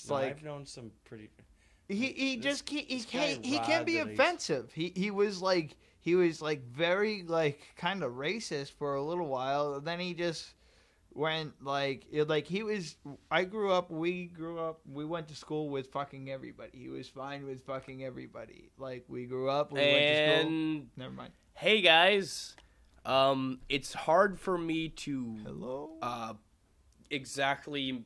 just like I've known some pretty. he guy can be Rod that offensive. He was like very like kind of racist for a little while. And then he just went he was. We grew up. We went to school with fucking everybody. He was fine with fucking everybody. Like we grew up. We went to school. Never mind. Hey guys, it's hard for me to exactly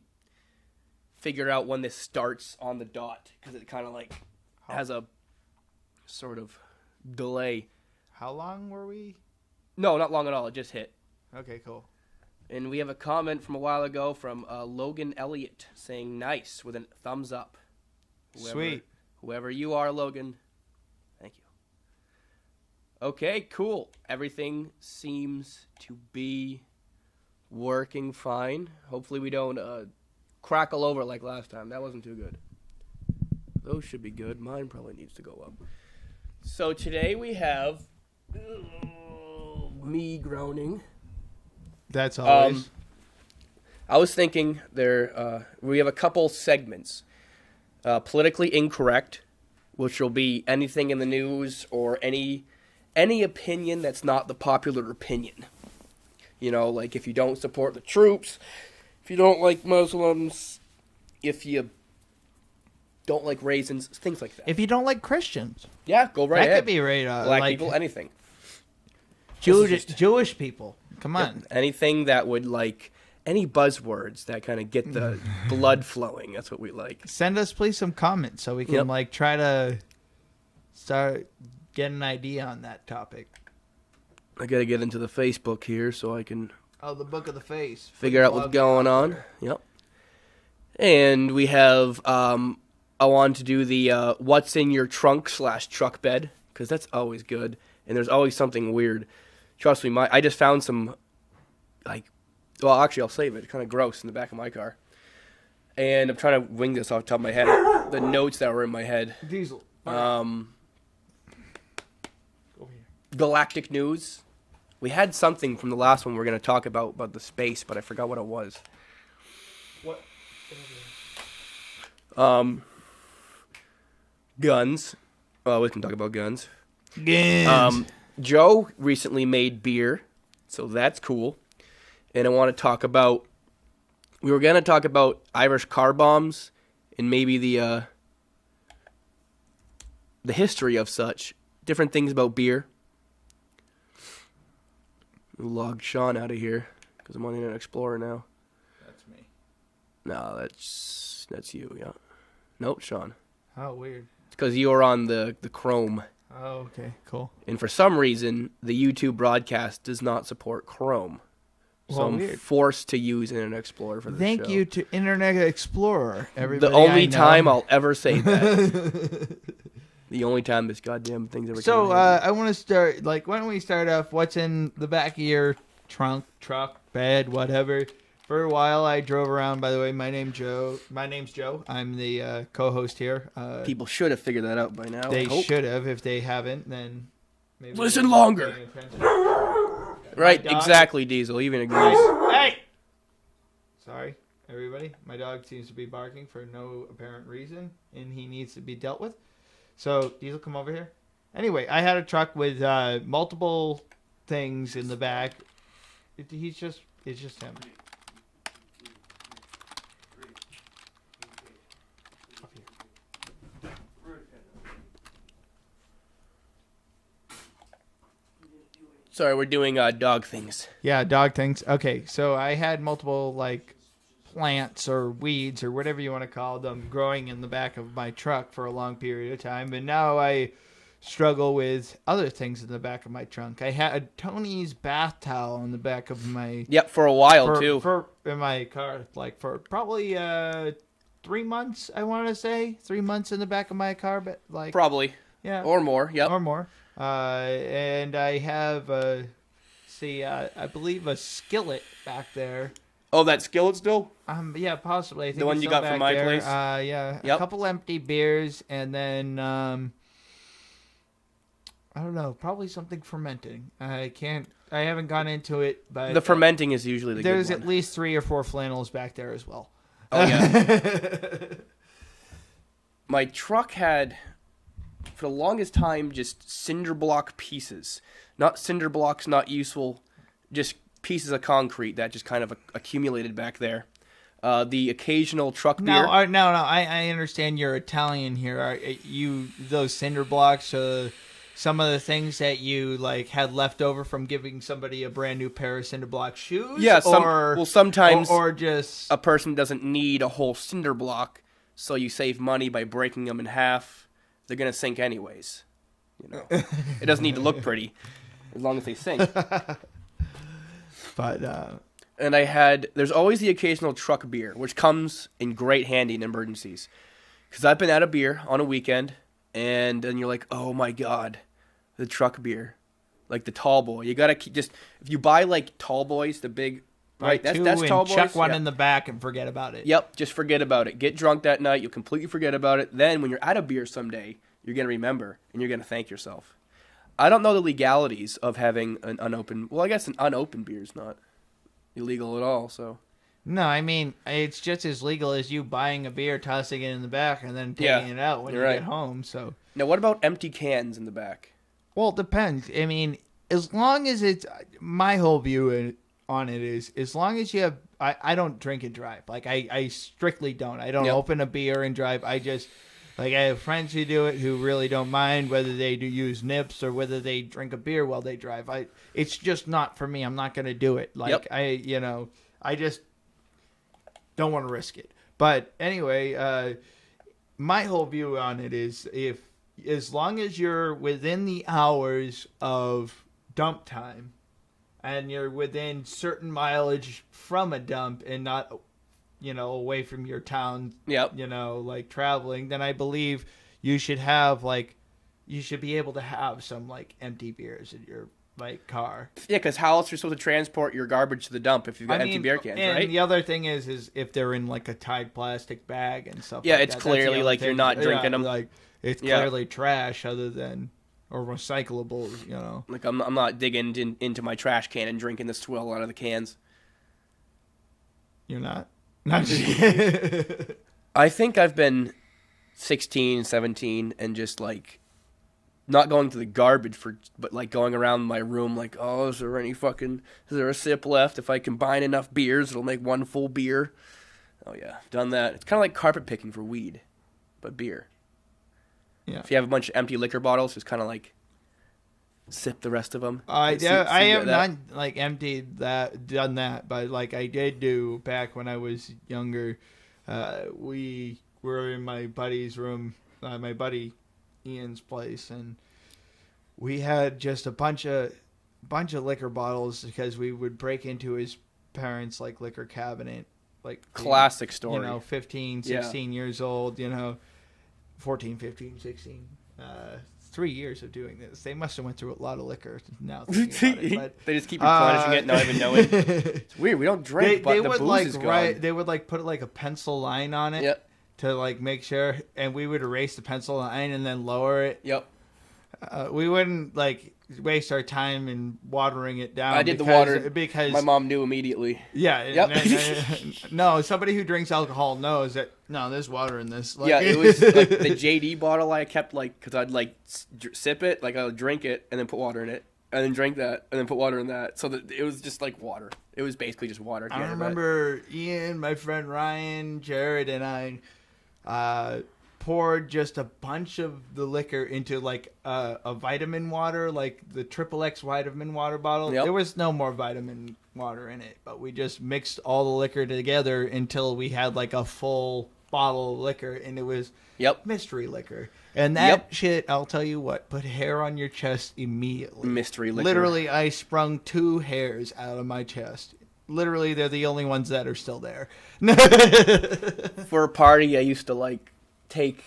figure out when this starts on the dot because it kind of like has a sort of delay. How long were we? No, not long at all. It just hit. Okay, cool. And we have a comment from a while ago from Logan Elliott saying nice with a thumbs up. Sweet. Whoever you are, Logan, thank you. Okay, cool. Everything seems to be working fine. Hopefully we don't crackle over like last time. That wasn't too good. Those should be good. Mine probably needs to go up. So today we have me groaning. That's always. I was thinking we have a couple segments. Politically incorrect, which will be anything in the news or any opinion that's not the popular opinion. You know, like if you don't support the troops, if you don't like Muslims, if you don't like raisins, things like that. If you don't like Christians. Yeah, go right ahead. That could be right. Black people, anything. Jewish people. Come on. Yep. Anything that would any buzzwords that kind of get the blood flowing. That's what we like. Send us please some comments so we can try to start getting an idea on that topic. I got to get into the Facebook here so I can... Oh, the book of the face. Figure out what's going on. Yep. And we have... I want to do the what's in your trunk / truck bed, because that's always good. And there's always something weird. Trust me, I just found some, well, actually, I'll save it. It's kind of gross in the back of my car. And I'm trying to wing this off the top of my head. The notes that were in my head. Diesel. Galactic news. We had something from the last one we were going to talk about the space, but I forgot what it was. What? Guns. Well, we can talk about guns. Guns. Joe recently made beer, so that's cool. And I want to talk about... We were going to talk about Irish car bombs and maybe the history of such. Different things about beer. We'll log Sean out of here because I'm on Internet Explorer now. That's me. No, that's you, yeah. Nope, Sean. Oh, weird. It's because you were on the Chrome. Oh, okay, cool. And for some reason, the YouTube broadcast does not support Chrome. So I'm forced to use Internet Explorer for this show. Thank you to Internet Explorer, everybody. The only time I'll ever say that. The only time this goddamn thing's ever So, I want to start, why don't we start off what's in the back of your trunk, truck, bed, whatever. For a while, I drove around. By the way, my name's Joe. I'm the co-host here. People should have figured that out by now. They should have. If they haven't, then maybe listen longer. Right, exactly, Diesel. Even agrees. Hey! Sorry, everybody. My dog seems to be barking for no apparent reason, and he needs to be dealt with. So, Diesel, come over here. Anyway, I had a truck with multiple things in the back. It's just him. Sorry, we're doing dog things. Yeah, dog things. Okay, so I had multiple, plants or weeds or whatever you want to call them growing in the back of my truck for a long period of time. And now I struggle with other things in the back of my trunk. I had Tony's bath towel in the back of my... Yep, for a while, too. In my car, for probably 3 months, I want to say. 3 months in the back of my car, but Probably. Yeah. Or more, yep. Or more. And I have, I believe a skillet back there. Oh, that skillet still? Yeah, possibly. I think the one you got from my place? Yeah. Yep. A couple empty beers, and then, I don't know, probably something fermenting. I haven't gone into it, but... The fermenting is usually the good one. There's at least 3 or 4 flannels back there as well. Oh, yeah. my truck had, for the longest time, just cinder block pieces. Not cinder blocks, not useful, just pieces of concrete that just kind of accumulated back there. The occasional truck beer. No. I understand you're Italian here. Are you those cinder blocks? Some of the things that you like had left over from giving somebody a brand new pair of cinder block shoes. Yeah. Sometimes or just a person doesn't need a whole cinder block, so you save money by breaking them in half. They're gonna sink anyways. You know, it doesn't need to look pretty as long as they sink. But and there's always the occasional truck beer, which comes in great handy in emergencies. Because I've been out of beer on a weekend, and then you're like, oh my god, the truck beer. Like the tall boy. You gotta if you buy like tall boys, the big, right, that's tall boys. Chuck one in the back and forget about it. Yep, just forget about it. Get drunk that night, you'll completely forget about it. Then when you're out of beer someday, you're gonna remember, and you're gonna thank yourself. I don't know the legalities of having an unopened, well, I guess an unopened beer is not illegal at all, so. No, I mean, it's just as legal as you buying a beer, tossing it in the back, and then taking it out when you get home. So now, what about empty cans in the back? Well, it depends. I mean, as long as it's my whole view on it is, as long as you have, I don't drink and drive. Like I strictly don't. I don't open a beer and drive. I just like I have friends who do it who really don't mind whether they do use nips or whether they drink a beer while they drive. It's just not for me. I'm not going to do it. Like I just don't want to risk it. But anyway, my whole view on it is as long as you're within the hours of dump time and you're within certain mileage from a dump and not, away from your town, like traveling, then I believe you should be able to have some like empty beers in your like car. Yeah, because how else are you supposed to transport your garbage to the dump if you've got empty beer cans, right? And the other thing is if they're in like a Tide plastic bag and stuff. Yeah, like it's that. clearly like you're not drinking them. Like it's clearly trash, other than or recyclables. Like I'm not digging into my trash can and drinking the swill out of the cans. You're not. Not just I think I've been 16, 17, and just like not going to the garbage but like going around my room like, oh, is there a sip left? If I combine enough beers, it'll make one full beer. Oh yeah, done that. It's kind of like carpet picking for weed, but beer. Yeah. If you have a bunch of empty liquor bottles, just kind of like sip the rest of them. I have not like done that, but like I did do back when I was younger. We were in my buddy's room, my buddy Ian's place, and we had just a bunch of liquor bottles because we would break into his parents' like liquor cabinet, like classic story. 15, 16 years old, 14, 15, 16. 3 years of doing this. They must have went through a lot of liquor now. But, they just keep replenishing it, not even knowing. It's weird. We don't drink, but the booze is gone. They would like put like a pencil line on it. Yep. To like make sure, and we would erase the pencil line and then lower it. Yep. We wouldn't like waste our time in watering it down. I did the water because my mom knew immediately. Yeah. Yep. No, somebody who drinks alcohol knows that. No, there's water in this. Like, yeah, it was like the JD bottle I kept like because I'd like sip it, like I would drink it and then put water in it, and then drink that and then put water in that, so that it was just like water. It was basically just water. I remember Ian, my friend Ryan, Jared, and I poured just a bunch of the liquor into like a vitamin water, like the XXX vitamin water bottle. Yep. There was no more vitamin water in it, but we just mixed all the liquor together until we had like a full bottle of liquor, and it was mystery liquor. And that shit, I'll tell you what, put hair on your chest immediately. Mystery liquor. Literally, I sprung 2 hairs out of my chest. Literally, they're the only ones that are still there. For a party, I used to like take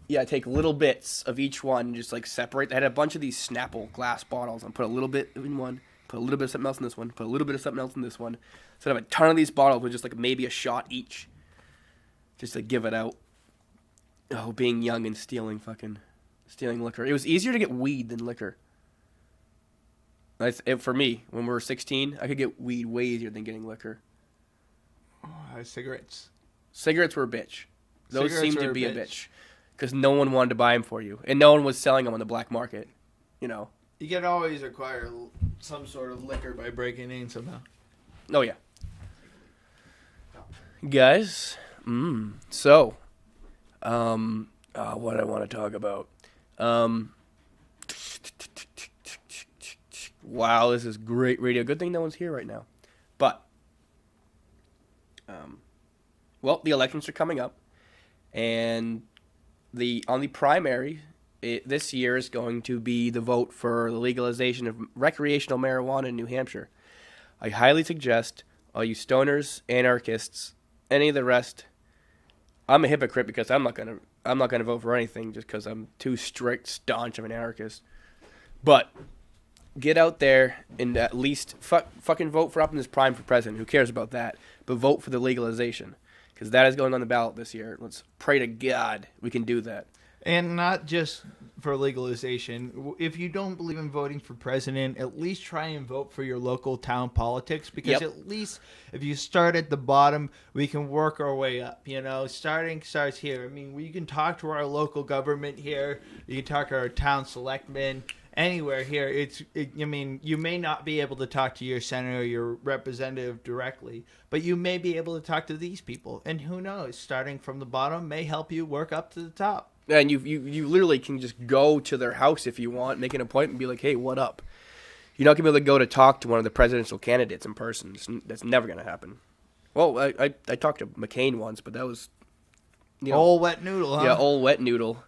little bits of each one and just like separate. I had a bunch of these Snapple glass bottles and put a little bit in one, put a little bit of something else in this one, put a little bit of something else in this one. So I have a ton of these bottles with just like maybe a shot each, just to give it out. Oh, being young and stealing liquor. It was easier to get weed than liquor. For me, when we were 16, I could get weed way easier than getting liquor. Cigarettes. Cigarettes were a bitch. Those seemed to be a bitch. because no one wanted to buy them for you, and no one was selling them on the black market. You know. You can always acquire some sort of liquor by breaking in somehow. Oh yeah. Guys, so, what I want to talk about. Wow, this is great radio. Good thing no one's here right now. But, well, the elections are coming up, and on the primary, this year is going to be the vote for the legalization of recreational marijuana in New Hampshire. I highly suggest all you stoners, anarchists, any of the rest. I'm a hypocrite because I'm not gonna vote for anything just because I'm too strict, staunch of an anarchist. But get out there and at least fucking vote for Optimus Prime for president. Who cares about that? But vote for the legalization because that is going on the ballot this year. Let's pray to God we can do that. And not just for legalization. If you don't believe in voting for president, at least try and vote for your local town politics because at least if you start at the bottom, we can work our way up. You know, starting starts here. I mean, we can talk to our local government here. You can talk to our town selectmen. Anywhere here, I mean, you may not be able to talk to your senator or your representative directly, but you may be able to talk to these people. And who knows, starting from the bottom may help you work up to the top. And you literally can just go to their house if you want, make an appointment, and be like, hey, what up? You're not going to be able to go to talk to one of the presidential candidates in person. That's never going to happen. Well, I talked to McCain once, but that was... Old wet noodle, huh? Yeah, old wet noodle.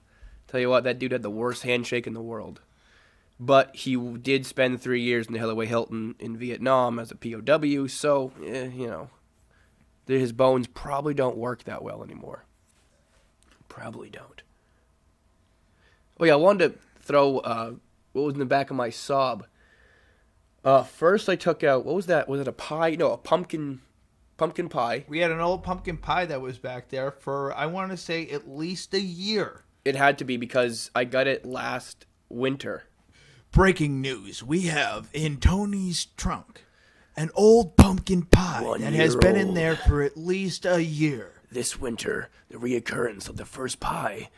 Tell you what, that dude had the worst handshake in the world. But he did spend 3 years in the Hillaway Hilton in Vietnam as a POW, so, his bones probably don't work that well anymore. Probably don't. Oh, yeah, I wanted to throw what was in the back of my Saab. First, I took out, what was that? Was it a pie? No, a pumpkin pie. We had an old pumpkin pie that was back there for, I want to say, at least a year. It had to be because I got it last winter. Breaking news. We have in Tony's trunk an old pumpkin pie that has been in there for at least a year. This winter, the reoccurrence of the first pie,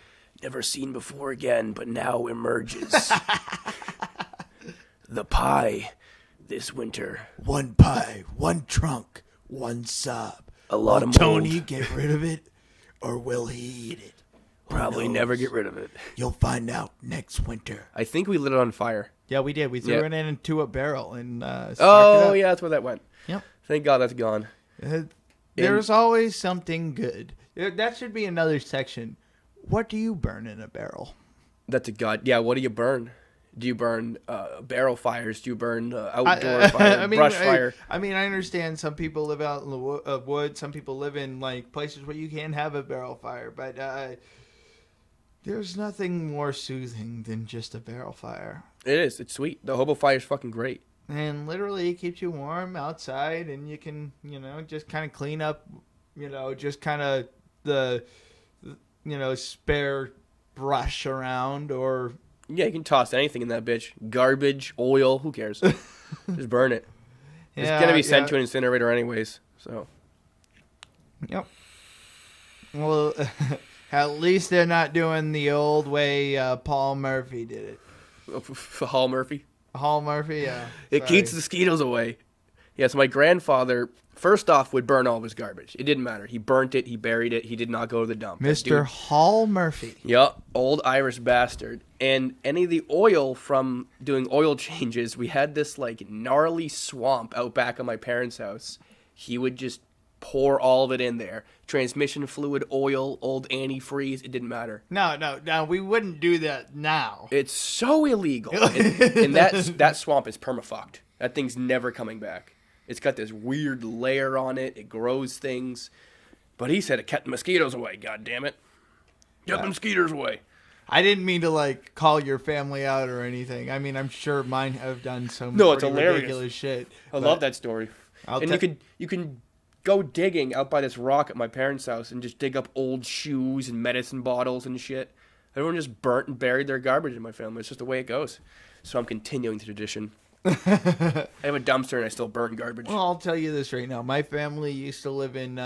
never seen before again, but now emerges. The pie this winter. One pie, one trunk, one sob. A lot of mold. Tony get rid of it, or will he eat it? Probably never get rid of it. You'll find out next winter. I think we lit it on fire. Yeah, we did. We threw it into a barrel and sparked it Oh, up. yeah, that's where that went. Yep. Thank God that's gone. There's always something good. That should be another section. What do you burn in a barrel? That's a god. Yeah, what do you burn? Do you burn barrel fires? Do you burn outdoor fire, brush fire? I mean, I understand some people live out in the wood. Some people live in like places where you can't have a barrel fire. But there's nothing more soothing than just a barrel fire. It is. It's sweet. The hobo fire is fucking great. And literally, it keeps you warm outside, and you can, just kind of clean up, just kind of the, spare brush around or... Yeah, you can toss anything in that bitch. Garbage, oil, who cares? Just burn it. It's going to be sent to an incinerator anyways, so... Yep. Well, at least they're not doing the old way Paul Murphy did it. Hall Murphy? Hall Murphy, yeah. It keeps the mosquitoes away. Yes, my grandfather, first off, would burn all of his garbage. It didn't matter. He burnt it. He buried it. He did not go to the dump. Mr. Hall Murphy. Yep, old Irish bastard. And any of the oil from doing oil changes, we had this, gnarly swamp out back of my parents' house. He would just pour all of it in there. Transmission fluid, oil, old antifreeze, it didn't matter. No, we wouldn't do that now. It's so illegal. and that swamp is permafucked. That thing's never coming back. It's got this weird layer on it. It grows things. But he said it kept the mosquitoes away, god damn it. Kept the mosquitoes away. I didn't mean to, call your family out or anything. I mean, I'm sure mine have done some it's hilarious. ridiculous shit. I love that story. You can go digging out by this rock at my parents' house and just dig up old shoes and medicine bottles and shit. Everyone just burnt and buried their garbage in my family. It's just the way it goes. So I'm continuing the tradition. I have a dumpster and I still burn garbage. Well, I'll tell you this right now. My family used to live in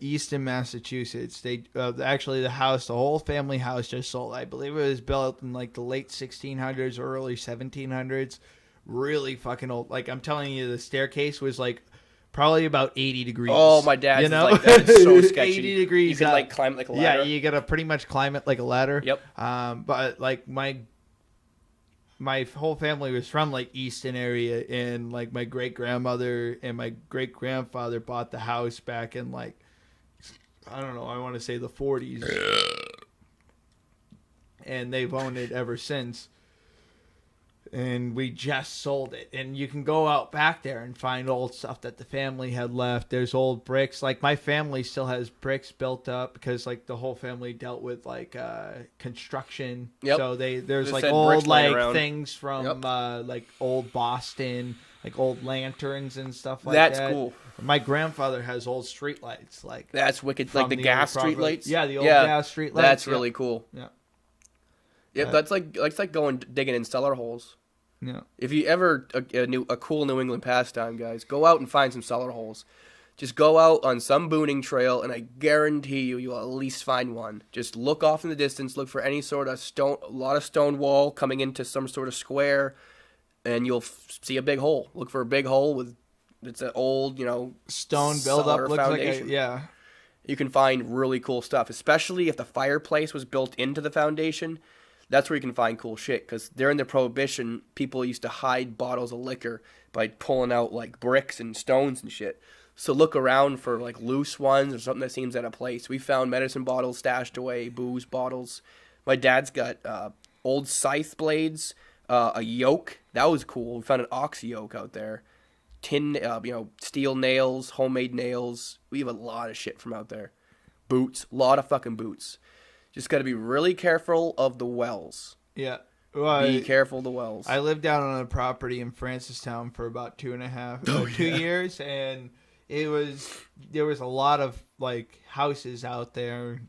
Easton, Massachusetts. They actually the whole family house just sold. I believe it was built in like the late 1600s or early 1700s. Really fucking old. Like I'm telling you, the staircase was like probably about 80 degrees. Oh, my dad's you know? is like that. It's so sketchy. 80 degrees. You could like climb it like a ladder. Yeah, you gotta pretty much climb it like a ladder. Yep. But like my whole family was from like Easton area, and like my great grandmother and my great grandfather bought the house back in like I don't know, I want to say the 40s, and they've owned it ever since. And we just sold it. And you can go out back there and find old stuff that the family had left. There's old bricks. Like my family still has bricks built up because like the whole family dealt with like construction. Yep. So there's They like said old bricks laying like around. things from like old Boston, like old lanterns and stuff like That's that. cool. My grandfather has old street lights. Like That's wicked. from Like the old gas property. street lights? Yeah, the old gas street lights. That's really cool. Yeah. Yep, that's like going digging in cellar holes. Yeah. If you ever a cool New England pastime, guys, go out and find some cellar holes. Just go out on some booning trail, and I guarantee you'll at least find one. Just look off in the distance, look for any sort of a lot of stone wall coming into some sort of square, and you'll see a big hole. Look for a big hole with it's an old, Stone cellar buildup looks foundation. like yeah. You can find really cool stuff, especially if the fireplace was built into the foundation. That's where you can find cool shit, because during the Prohibition, people used to hide bottles of liquor by pulling out, like, bricks and stones and shit. So look around for, like, loose ones or something that seems out of place. We found medicine bottles stashed away, booze bottles. My dad's got old scythe blades, a yoke. That was cool. We found an ox yoke out there. Steel nails, homemade nails. We have a lot of shit from out there. Boots. A lot of fucking boots. Just got to be really careful of the wells. Yeah. Well, be careful of the wells. I lived down on a property in Francistown for about 2 years, and there was a lot of like houses out there,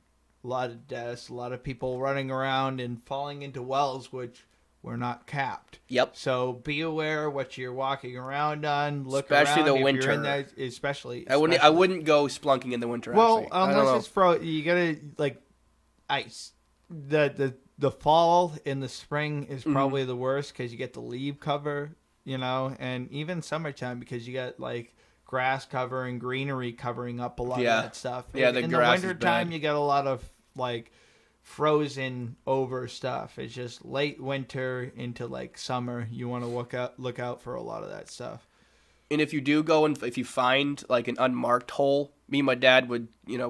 a lot of deaths, a lot of people running around and falling into wells which were not capped. Yep. So be aware what you're walking around on. Look especially around the if winter. You're in there, especially. I wouldn't go splunking in the winter. Well, actually. I don't unless know. it's you gotta like ice. The fall and the spring is probably the worst because you get the leaf cover, and even summertime because you got like grass cover and greenery covering up a lot of that stuff. Yeah, in the grass is wintertime bad. you got a lot of like frozen over stuff. It's just late winter into like summer. You want to look out for a lot of that stuff. And if you do go and if you find like an unmarked hole, me and my dad would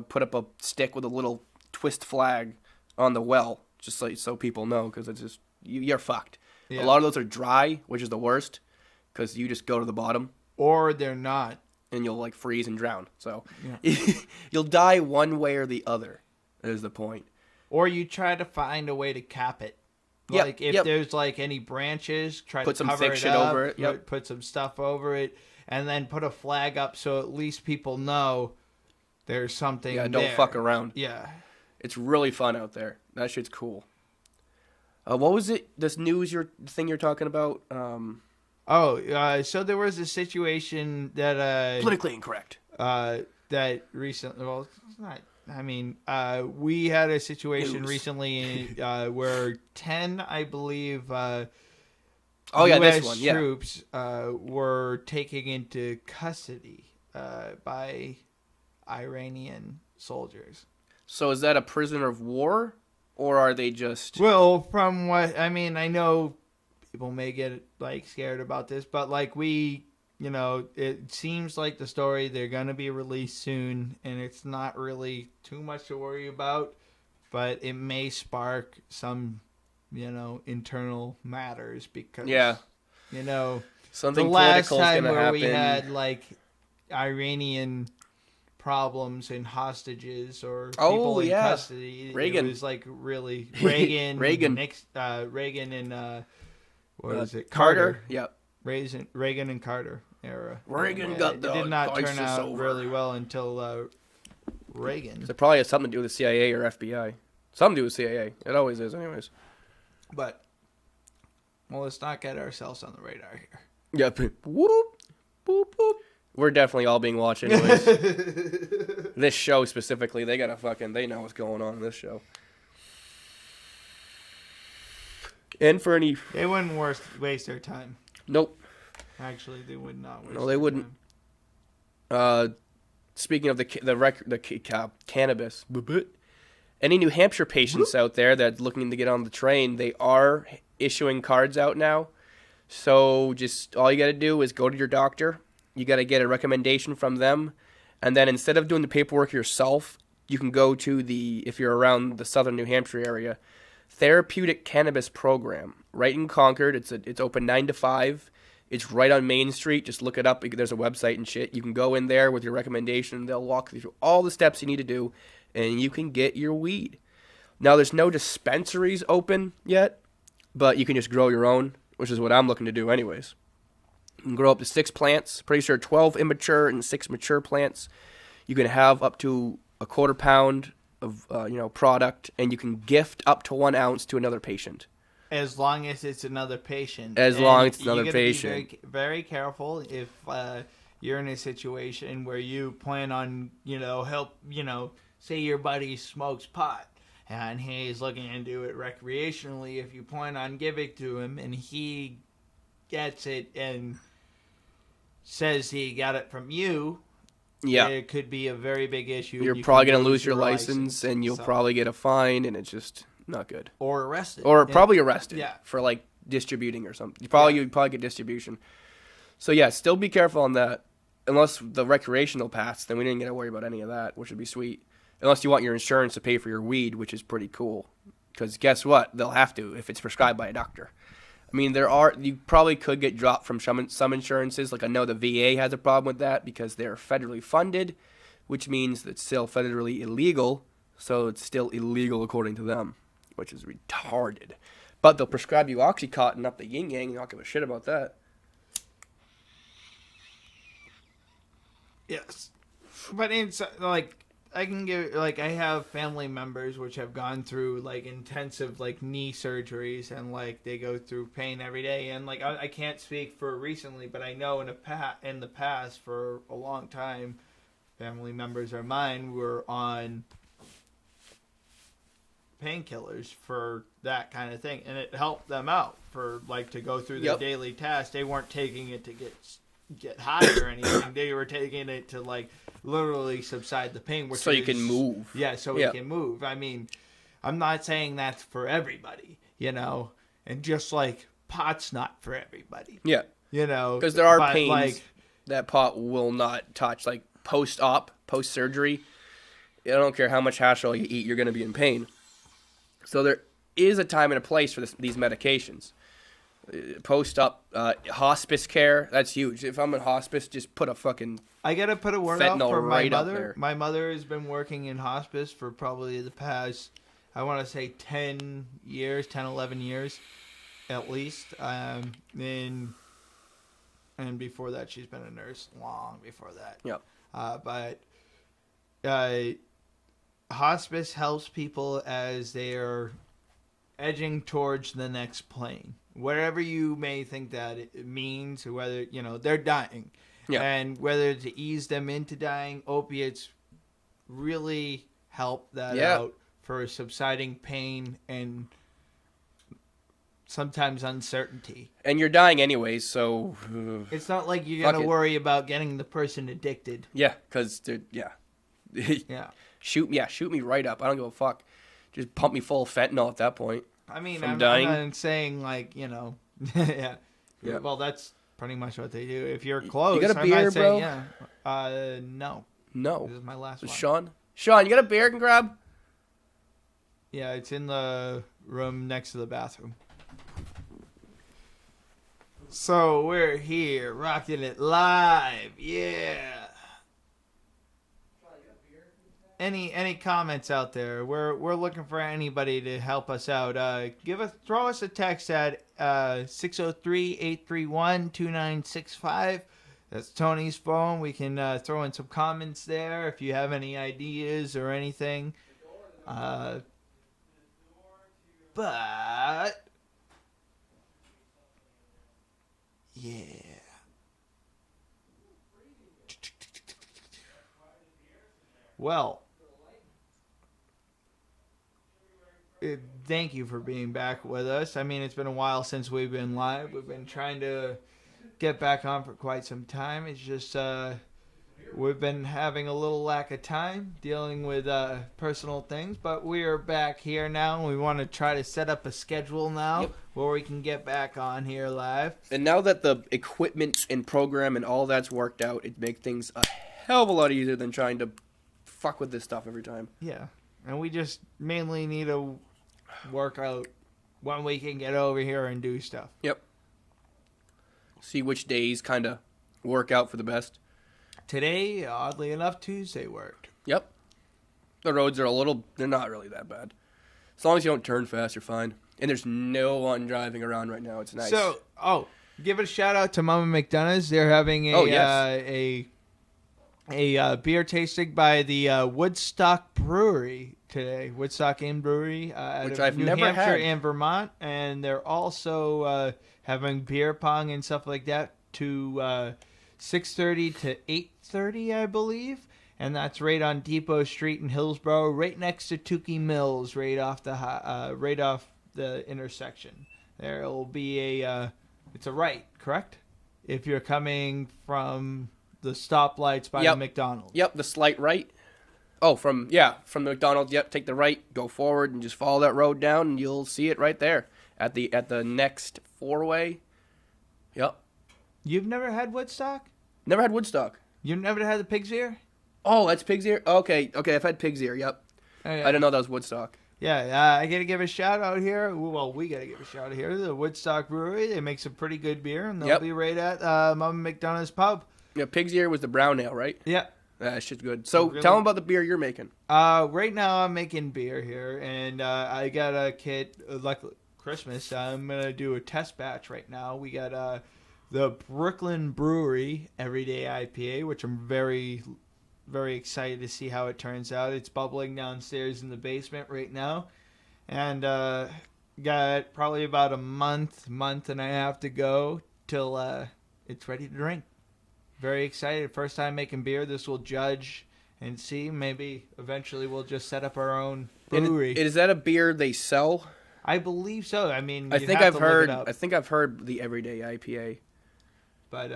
put up a stick with a little twist flag on the well, just so people know, because it's just you're fucked. Yeah. A lot of those are dry, which is the worst, because you just go to the bottom, or they're not, and you'll like freeze and drown. So you'll die one way or the other. Is the point. Or you try to find a way to cap it. Like if there's like any branches, try put to some cover thick it shit up, over it. Put some stuff over it, and then put a flag up so at least people know there's something. Yeah, don't fuck around. Yeah. It's really fun out there. That shit's cool. What was it? This thing you're talking about? So there was a situation that politically incorrect. That recently. Well, it's not. I mean, we had a situation recently where 10, I believe. this US one. Yeah. Troops were taken into custody by Iranian soldiers. So is that a prisoner of war, or are they just? Well, from what I mean, I know people may get like scared about this, but like it seems like the story they're gonna be released soon, and it's not really too much to worry about, but it may spark some, internal matters because something the last political is time gonna where happen. we had like Iranian problems and hostages or people in custody. Reagan. It was like really Reagan. Reagan. Reagan and what was it? Carter. Yep. Reagan and Carter era. Reagan got the It did not turn crisis out over. really well until Reagan. So it probably has something to do with the CIA or FBI. Something to do with CIA. It always is, anyways. But Well, let's not get ourselves on the radar here. Yep. Whoop, boop, boop. We're definitely all being watched anyways. This show specifically, they know what's going on in this show. And for any... They wouldn't waste their time. Nope. Actually, they would not waste No, they wouldn't. Speaking of the cannabis, any New Hampshire patients out there that looking to get on the train, they are issuing cards out now. So just all you got to do is go to your doctor. You got to get a recommendation from them. And then instead of doing the paperwork yourself, you can go to if you're around the southern New Hampshire area, Therapeutic Cannabis Program. Right in Concord. It's open 9 to 5. It's right on Main Street. Just look it up. There's a website and shit. You can go in there with your recommendation. They'll walk you through all the steps you need to do, and you can get your weed. Now, there's no dispensaries open yet, but you can just grow your own, which is what I'm looking to do anyways. You can grow up to 6 plants. Pretty sure 12 immature and 6 mature plants. You can have up to a quarter pound of product, and you can gift up to 1 ounce to another patient. As long as it's another patient. As long as it's another patient. Be very careful if you're in a situation where you plan on, say your buddy smokes pot and he's looking to do it recreationally. If you plan on giving it to him and he gets it and says he got it from you, it could be a very big issue. You're probably going to lose your license and you'll probably get a fine, and it's just... not good. Or arrested. Or probably arrested. Yeah. For like distributing or something. You'd probably get distribution. So yeah, still be careful on that. Unless the recreational pass, then we didn't get to worry about any of that, which would be sweet. Unless you want your insurance to pay for your weed, which is pretty cool. Because guess what? They'll have to if it's prescribed by a doctor. I mean, you probably could get dropped from some insurances. Like I know the VA has a problem with that because they're federally funded, which means that it's still federally illegal. So it's still illegal according to them, which is retarded. But they'll prescribe you Oxycontin up the yin-yang, and not give a shit about that. Yes. But it's, I have family members which have gone through, intensive, knee surgeries, and, they go through pain every day. And, I can't speak for recently, but I know in the past, for a long time, family members of mine were on painkillers for that kind of thing, and it helped them out for to go through their daily tasks. They weren't taking it to get high or anything. They were taking it to literally subside the pain, so you can move. Yeah, so we can move. I mean, I'm not saying that's for everybody, and just pot's not for everybody. Yeah, because there are pains that pot will not touch, post-op, post-surgery. I don't care how much hash oil you eat, you're going to be in pain. So there is a time and a place for these medications. Post-up hospice care, that's huge. If I'm in hospice, just put a fucking I got to put a word out for my right mother. My mother has been working in hospice for probably the past, I want to say 10 years, 10, 11 years at least. And before that, she's been a nurse long before that. Yep. But hospice helps people as they are edging towards the next plane. Whatever you may think that it means, or whether, they're dying. Yeah. And whether to ease them into dying, opiates really help that out for subsiding pain and sometimes uncertainty. And you're dying anyways, so... it's not like you're going to worry about getting the person addicted. Yeah, because, yeah. Shoot me right up. I don't give a fuck. Just pump me full of fentanyl at that point. I mean, I'm not saying, yeah. Well, that's pretty much what they do. If you're close, you got a beer, bro? No. No. This is my last one. Sean, you got a beer I can grab? Yeah, it's in the room next to the bathroom. So we're here, rocking it live. Yeah. Any comments out there? We're looking for anybody to help us out. Throw us a text at 603-831-2965. That's Tony's phone. We can throw in some comments there if you have any ideas or anything. But Yeah. Well, thank you for being back with us. I mean, it's been a while since we've been live. We've been trying to get back on for quite some time. It's just we've been having a little lack of time dealing with personal things, but we are back here now, and we want to try to set up a schedule now where we can get back on here live. And now that the equipment and program and all that's worked out, it makes things a hell of a lot easier than trying to fuck with this stuff every time. Yeah, and we just mainly need to work out when we can get over here and do stuff. Yep. See which days kind of work out for the best. Today, oddly enough, Tuesday worked. Yep. The roads are they're not really that bad. As long as you don't turn fast, you're fine. And there's no one driving around right now. It's nice. So, give a shout out to Mama McDonough's. They're having a beer tasting by the Woodstock Brewery today. Woodstock Inn Brewery, out Which of I've New never Hampshire had. and Vermont, and they're also having beer pong and stuff like that to 6:30 to 8:30, I believe. And that's right on Depot Street in Hillsborough, right next to Tukey Mills, right off the intersection. There will be it's a right, correct? If you're coming from the stoplights by the McDonald's. Yep, the slight right. Oh, from the McDonald's. Yep, take the right, go forward, and just follow that road down, and you'll see it right there at the next four-way. Yep. You've never had Woodstock? Never had Woodstock. You've never had the pig's ear? Oh, that's Pig's Ear? Okay, I've had Pig's Ear, yep. Oh, yeah. I didn't know that was Woodstock. Yeah, I got to give a shout out here. Well, we got to give a shout out here. The Woodstock Brewery, they make some pretty good beer, and they'll be right at Mama McDonough's Pub. Yeah, Pig's Ear was the brown ale, right? Yeah. That shit's good. So Really? tell them about the beer you're making. Right now I'm making beer here, and I got a kit, like Christmas. I'm going to do a test batch right now. We got the Brooklyn Brewery Everyday IPA, which I'm very, very excited to see how it turns out. It's bubbling downstairs in the basement right now, and got probably about a month and a half to go till it's ready to drink. Very excited. First time making beer. This will judge and see. Maybe eventually we'll just set up our own brewery. Is that a beer they sell? I believe so. I mean, I think I've heard the Everyday IPA. But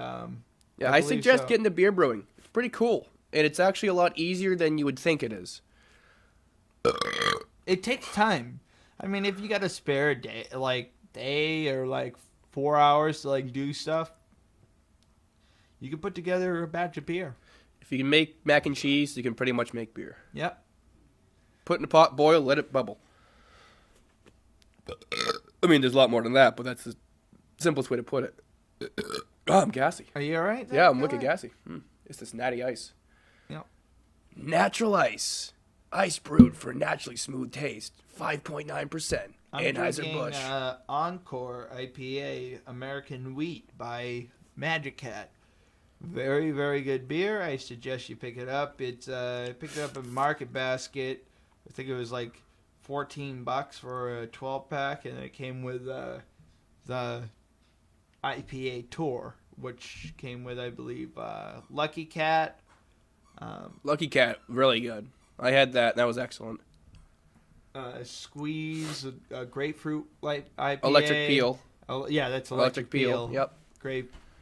yeah, I suggest so. getting the beer brewing. It's pretty cool, and it's actually a lot easier than you would think it is. It takes time. I mean, if you got a spare day or 4 hours to do stuff, you can put together a batch of beer. If you can make mac and cheese, you can pretty much make beer. Yep. Put in a pot, boil, let it bubble. I mean, there's a lot more than that, but that's the simplest way to put it. Oh, I'm gassy. Are you all right? Yeah, I'm wicked gassy. It's this natty ice. Yep. Natural ice. Ice brewed for a naturally smooth taste. 5.9%. Anheuser-Busch. Encore IPA American Wheat by Magic Cat. Very, very good beer. I suggest you pick it up. It's picked it up in Market Basket. I think it was like $14 for a 12-pack, and it came with the IPA Tour, which came with, I believe, Lucky Cat. Lucky Cat, really good. I had that. And that was excellent. Squeeze, a grapefruit IPA. Electric Peel. Oh, yeah, that's Electric Peel. Yep.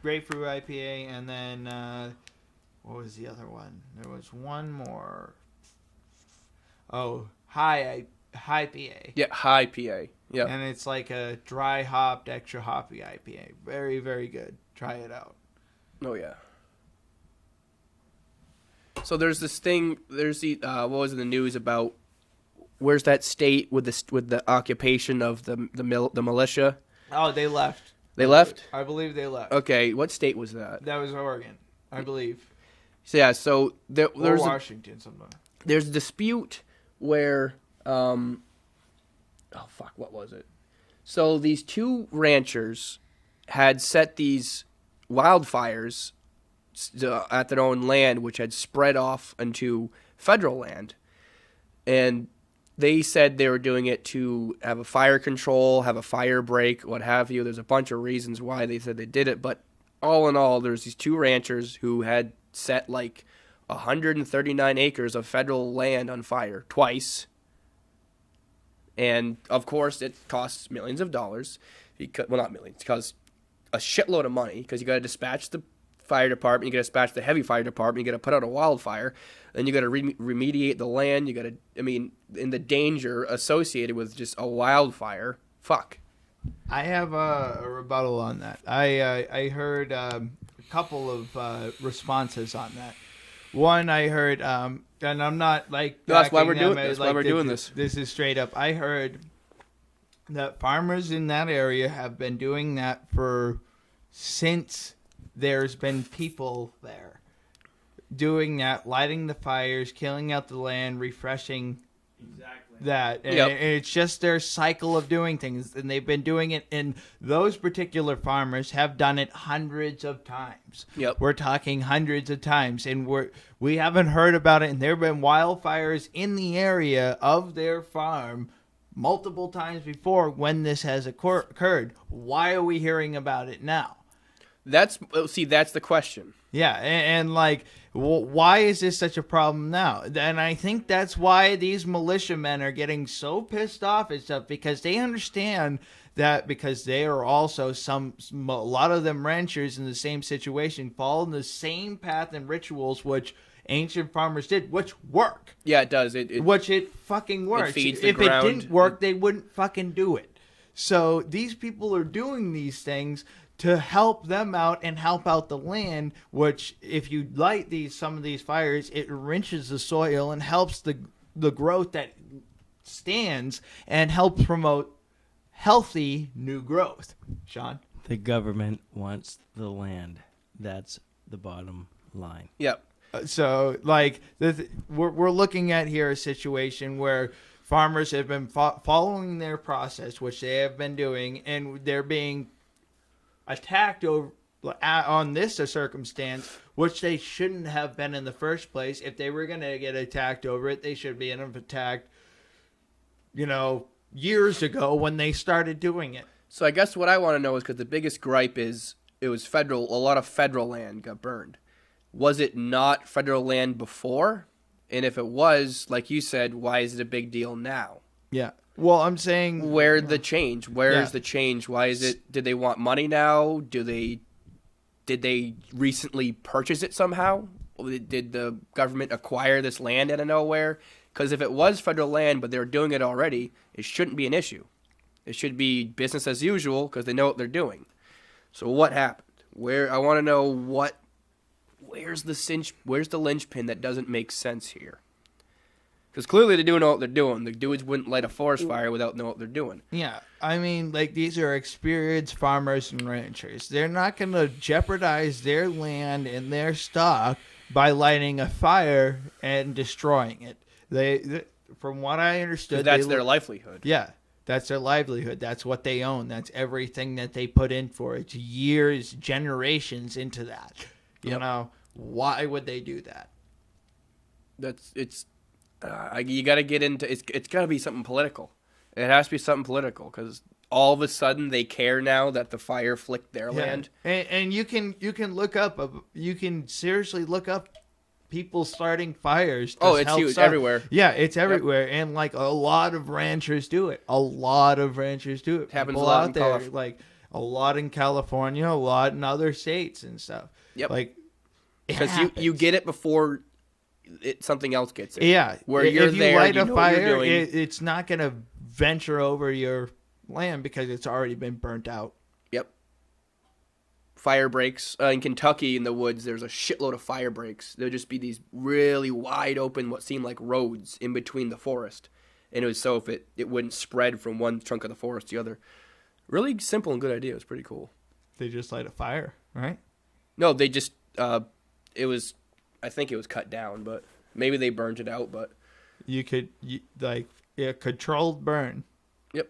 Grapefruit IPA, and then what was the other one? There was one more. Oh, High IPA. Yeah, High PA. Yeah. And it's like a dry hopped, extra hoppy IPA. Very, very good. Try it out. Oh yeah. So there's this thing. There's the what was in the news about? Where's that state with the occupation of the militia? Oh, they left. They left? I believe they left. Okay, what state was that? That was Oregon, I believe. So yeah, so there's Washington, somewhere. There's a dispute where what was it? So these two ranchers had set these wildfires at their own land, which had spread off into federal land, and they said they were doing it to have a fire control, have a fire break, what have you. There's a bunch of reasons why they said they did it, but all in all, there's these two ranchers who had set like 139 acres of federal land on fire twice. And, of course, it costs millions of dollars. Because, well, not millions. It costs a shitload of money because you got to dispatch the fire department, you got to dispatch the heavy fire department, you got to put out a wildfire, then you got to remediate the land, you got to, I mean, in the danger associated with just a wildfire, fuck. I have a rebuttal on that. I heard a couple of responses on that. One, I heard, and I'm not like no, that's why we're doing. That's why we're doing this. This is straight up. I heard that farmers in that area have been doing that since there's been people there doing that, lighting the fires, killing out the land, refreshing that. And it's just their cycle of doing things. And they've been doing it, and those particular farmers have done it hundreds of times. Yep. We're talking hundreds of times. And we haven't heard about it. And there have been wildfires in the area of their farm multiple times before when this has occurred. Why are we hearing about it now? That's the question. Yeah, and like, why is this such a problem now? And I think that's why these militiamen are getting so pissed off and stuff, because they understand that, because they are also a lot of them ranchers in the same situation, following the same path and rituals which ancient farmers did, which work. Yeah, it does. Which it fucking works. It feeds the if ground. It didn't work, they wouldn't fucking do it. So these people are doing these things to help them out and help out the land, which if you light some of these fires, it enriches the soil and helps the growth that stands and helps promote healthy new growth. Sean? The government wants the land. That's the bottom line. Yep. So, like, we're looking at here a situation where farmers have been following their process, which they have been doing, and they're being attacked on this circumstance, which they shouldn't have been in the first place. If they were going to get attacked over it, they should be attacked, years ago when they started doing it. So I guess what I want to know is, because the biggest gripe is a lot of federal land got burned. Was it not federal land before? And if it was, like you said, why is it a big deal now? Yeah. Well, I'm saying, where's the change? Where's the change? Why is it? Did they want money now? Did they recently purchase it somehow? Did the government acquire this land out of nowhere? Because if it was federal land, but they're doing it already, it shouldn't be an issue. It should be business as usual because they know what they're doing. So what happened? I want to know where's the linchpin that doesn't make sense here? Because clearly they're doing what they're doing. The dudes wouldn't light a forest fire without knowing what they're doing. Yeah, I mean, like, these are experienced farmers and ranchers. They're not going to jeopardize their land and their stock by lighting a fire and destroying it. They from what I understood, that's their livelihood. Yeah, that's their livelihood. That's what they own. That's everything that they put in for it. It's years, generations into that. You know, why would they do that? You got to get into it's got to be something political. It has to be something political because all of a sudden they care now that the fire flicked their land. And you can look up you can seriously look up people starting fires. It's huge everywhere. Yeah, it's everywhere, and like a lot of ranchers do it. It happens people a lot out in there, like a lot in California, a lot in other states and stuff. Yep. Like, because you get it before something else gets it. Yeah, where you're if you there, light you a know fire, what you're doing. it's not going to venture over your land because it's already been burnt out. Yep. Fire breaks in Kentucky in the woods. There's a shitload of fire breaks. There'll just be these really wide open, what seemed like roads in between the forest, and it was so if it wouldn't spread from one chunk of the forest to the other. Really simple and good idea. It was pretty cool. They just light a fire, right? No, they just I think it was cut down, but maybe they burned it out. But a controlled burn. Yep,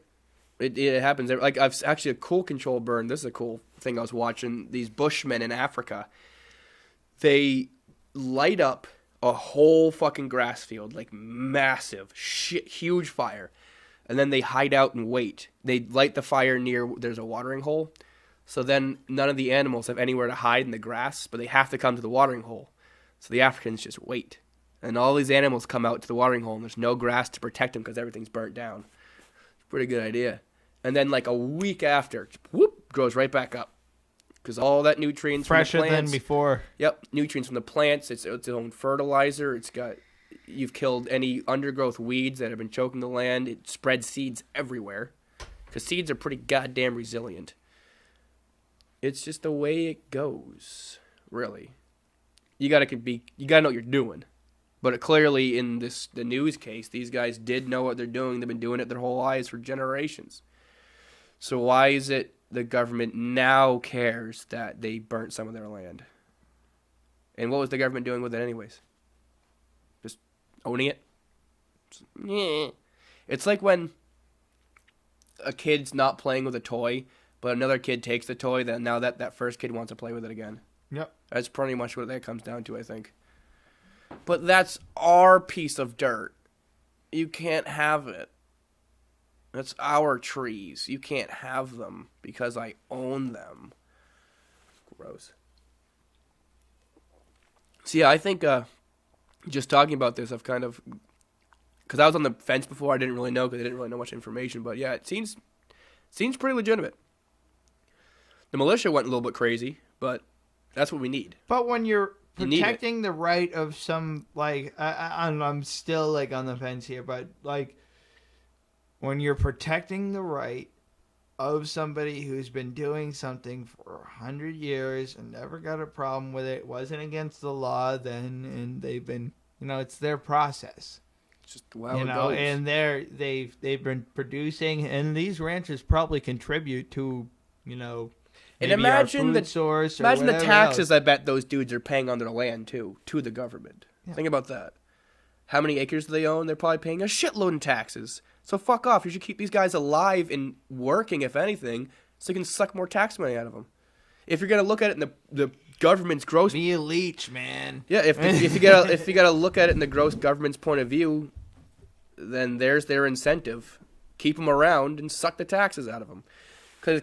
it happens. Like I've actually a cool controlled burn. This is a cool thing I was watching. These Bushmen in Africa, they light up a whole fucking grass field, like massive, huge fire, and then they hide out and wait. They light the fire near there's a watering hole. So then none of the animals have anywhere to hide in the grass, but they have to come to the watering hole. So the Africans just wait. And all these animals come out to the watering hole, and there's no grass to protect them because everything's burnt down. It's a pretty good idea. And then like a week after, whoop, grows right back up. Because all that nutrients Fresher from the plants. than before. Yep, nutrients from the plants. It's its own fertilizer. You've killed any undergrowth weeds that have been choking the land. It spreads seeds everywhere. Because seeds are pretty goddamn resilient. It's just the way it goes, really. You gotta know what you're doing. But clearly, in the news case, these guys did know what they're doing. They've been doing it their whole lives for generations. So why is it the government now cares that they burnt some of their land? And what was the government doing with it anyways? Just owning it? It's like when a kid's not playing with a toy, but another kid takes the toy, then now that first kid wants to play with it again. Yep. That's pretty much what that comes down to, I think. But that's our piece of dirt. You can't have it. That's our trees. You can't have them because I own them. Gross. So yeah, I think just talking about this, I've kind of... Because I was on the fence before, I didn't really know because I didn't really know much information. But yeah, it seems pretty legitimate. The militia went a little bit crazy, but that's what we need. But when you're protecting the right of some, like, I'm still, like, on the fence here, but, like, when you're protecting the right of somebody who's been doing something for 100 years and never got a problem with it, wasn't against the law then, and they've been, it's their process. It's just well, it goes. And they've been producing, and these ranchers probably contribute to, and imagine the source. Imagine the taxes I bet those dudes are paying on their land too, to the government. Yeah. Think about that. How many acres do they own? They're probably paying a shitload in taxes. So fuck off. You should keep these guys alive and working, if anything, so you can suck more tax money out of them. If you're gonna look at it in the government's gross, be a leech, man. Yeah, if you gotta look at it in the gross government's point of view, then there's their incentive. Keep them around and suck the taxes out of them. Because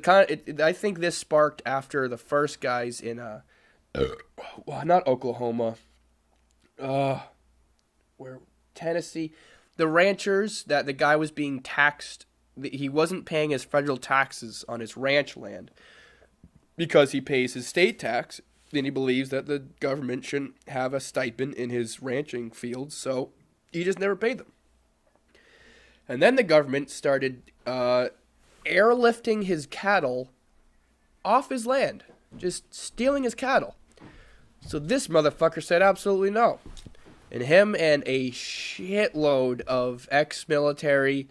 I think this sparked after the first guys in not Oklahoma, where Tennessee, the ranchers that the guy was being taxed. He wasn't paying his federal taxes on his ranch land because he pays his state tax. Then he believes that the government shouldn't have a stipend in his ranching fields, so he just never paid them. And then the government started airlifting his cattle off his land, just stealing his cattle. So this motherfucker said absolutely no. And him and a shitload of ex-military,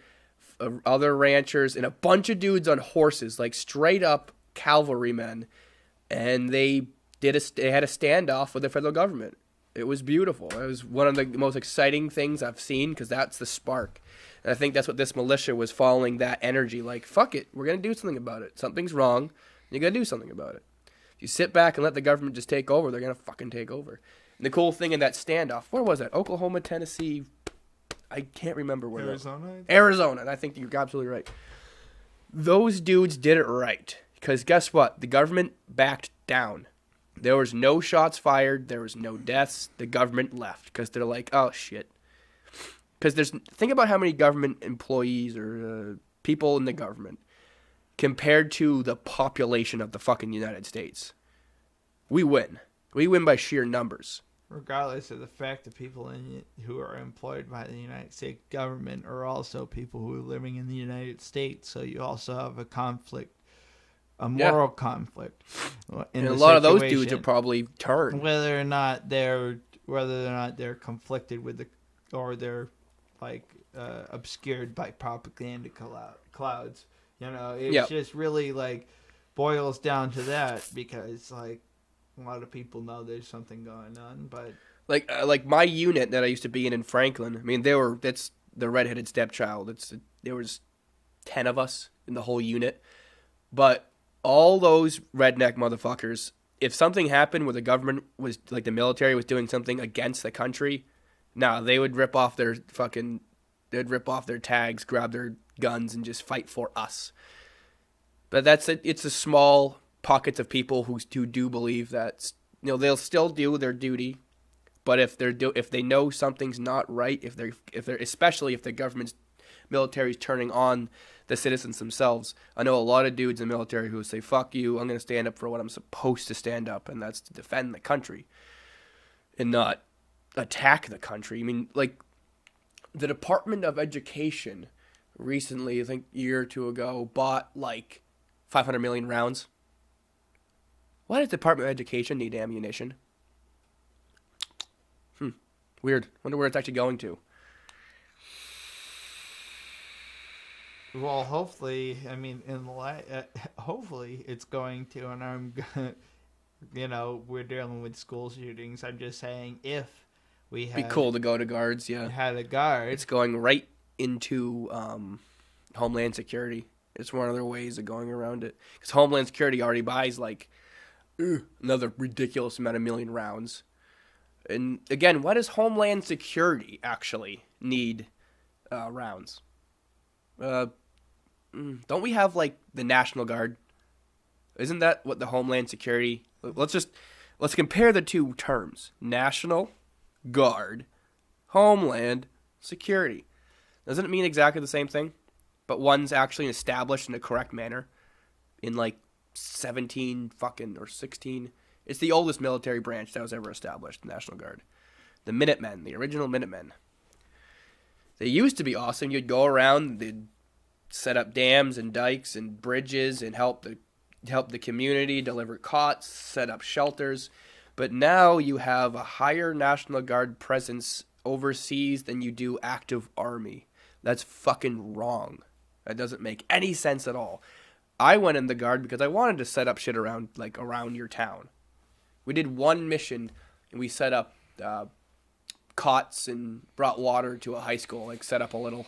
other ranchers, and a bunch of dudes on horses, like straight up cavalrymen, and they had a standoff with the federal government. It was beautiful. It was one of the most exciting things I've seen because that's the spark. And I think that's what this militia was following, that energy. Like, fuck it. We're going to do something about it. Something's wrong. You got to do something about it. If you sit back and let the government just take over, they're going to fucking take over. And the cool thing in that standoff, where was that? Oklahoma, Tennessee? I can't remember where. Arizona. And I think you're absolutely right. Those dudes did it right. Because guess what? The government backed down. There was no shots fired. There was no deaths. The government left because they're like, oh, shit. Because think about how many government employees or people in the government compared to the population of the fucking United States. We win. We win by sheer numbers. Regardless of the fact that people who are employed by the United States government are also people who are living in the United States, so you also have a conflict, a moral conflict. And a lot of those dudes are probably turned. Whether or not they're conflicted with they're obscured by propaganda clouds. It's just really boils down to that because a lot of people know there's something going on, but like my unit that I used to be in Franklin. I mean, that's the redheaded stepchild. There was 10 of us in the whole unit, but all those redneck motherfuckers. If something happened where the government was the military was doing something against the country, they would rip off their tags, grab their guns, and just fight for us. But it's a small pockets of people who do believe that they'll still do their duty, but if they know something's not right, if they're especially if the government's military is turning on the citizens themselves. I know a lot of dudes in the military who say, "Fuck you, I'm going to stand up for what I'm supposed to stand up," and that's to defend the country and not attack the country. I mean, like, the Department of Education recently, I think a year or two ago, bought like 500 million rounds. Why does the Department of Education need ammunition? Weird. Wonder where it's actually going to. Well, hopefully, I mean, hopefully it's going to, and we're dealing with school shootings. I'm just saying, if we had... Be cool to go to guards, yeah. Had a guard. It's going right into Homeland Security. It's one of their ways of going around it. Because Homeland Security already buys, like, another ridiculous amount of million rounds. And, again, why does Homeland Security actually need rounds? Don't we have, like, the National Guard? Isn't that what the Homeland Security... Let's compare the two terms. National Guard, Homeland Security. Doesn't it mean exactly the same thing? But one's actually established in a correct manner in, like, 17 fucking or 16. It's the oldest military branch that was ever established, the National Guard. The Minutemen, the original Minutemen. They used to be awesome. You'd go around, they'd set up dams and dikes and bridges and help the community, deliver cots, set up shelters. But now you have a higher National Guard presence overseas than you do active army. That's fucking wrong. That doesn't make any sense at all. I went in the Guard because I wanted to set up shit around your town. We did one mission and we set up cots and brought water to a high school, like set up a little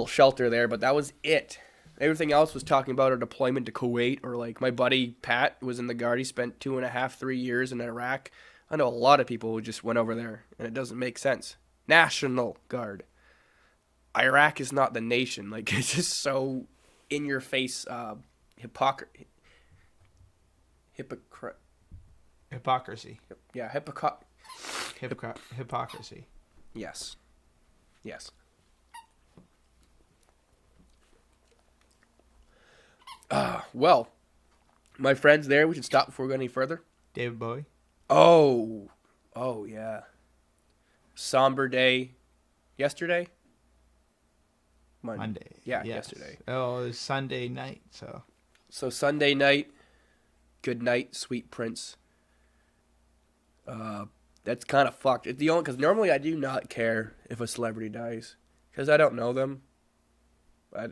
shelter there, but that was it. Everything else was talking about our deployment to Kuwait, or like my buddy Pat was in the Guard. He spent 2.5-3 years in Iraq. I know a lot of people who just went over there, and it doesn't make sense. National Guard. Iraq is not the nation. Like, it's just so in your face hypocrisy. Yeah, Hypocrisy. Yes. Well, my friends there, we should stop before we go any further. David Bowie. Oh, yeah. Somber day yesterday? Monday. Yeah, yes. Yesterday. Oh, it was Sunday night, so. So Sunday night, good night, sweet prince. That's kind of fucked. It's the only, because normally I do not care if a celebrity dies, because I don't know them. I